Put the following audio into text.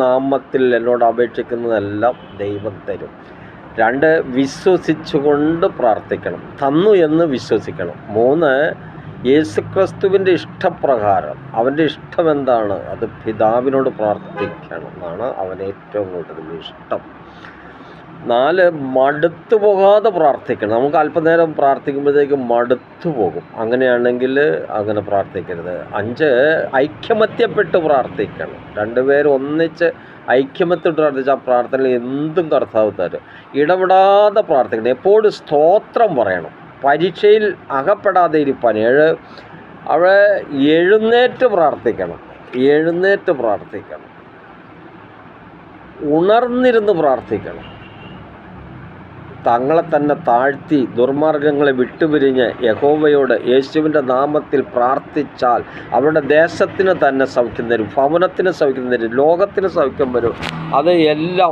നാമത്തിൽ എന്നോട് അപേക്ഷിക്കുന്നതെല്ലാം ദൈവം തരും. 2, വിശ്വസിച്ചുകൊണ്ട് പ്രാർത്ഥിക്കണം. തന്നു എന്ന് വിശ്വസിക്കണം. 3, യേശുക്രിസ്തുവിൻ്റെ ഇഷ്ടപ്രകാരം അവൻ്റെ ഇഷ്ടം എന്താണ്, അത് പിതാവിനോട് പ്രാർത്ഥിക്കണം എന്നാണ് അവന് ഏറ്റവും കൂടുതൽ ഇഷ്ടം. 4, മടുത്തു പോകാതെ പ്രാർത്ഥിക്കണം. നമുക്ക് അല്പനേരം പ്രാർത്ഥിക്കുമ്പോഴത്തേക്കും മടുത്തു പോകും. അങ്ങനെയാണെങ്കിൽ അങ്ങനെ പ്രാർത്ഥിക്കരുത്. 5, ഐക്യമത്യപ്പെട്ട് പ്രാർത്ഥിക്കണം. 2 പേർ ഒന്നിച്ച് ഐക്യമത്യപ്പെട്ട് പ്രാർത്ഥിച്ച ആ പ്രാർത്ഥനയിൽ എന്തും കർത്താവ് തരും. ഇടപെടാതെ പ്രാർത്ഥിക്കണം. എപ്പോഴും സ്തോത്രം പറയണം. പരീക്ഷയിൽ അകപ്പെടാതെ ഇരിപ്പാൻ. 7, അവിടെ എഴുന്നേറ്റ് പ്രാർത്ഥിക്കണം. ഉണർന്നിരുന്ന് പ്രാർത്ഥിക്കണം. തങ്ങളെ തന്നെ താഴ്ത്തി ദുർമാർഗങ്ങളെ വിട്ടുപിരിഞ്ഞ് യഹോവയോട് യേശുവിൻ്റെ നാമത്തിൽ പ്രാർത്ഥിച്ചാൽ അവരുടെ ദേശത്തിന് തന്നെ സൗഖ്യം തരും, ഭവനത്തിന് സൗഖ്യം തരും, ലോകത്തിന് സൗഖ്യം വരും. അത് എല്ലാം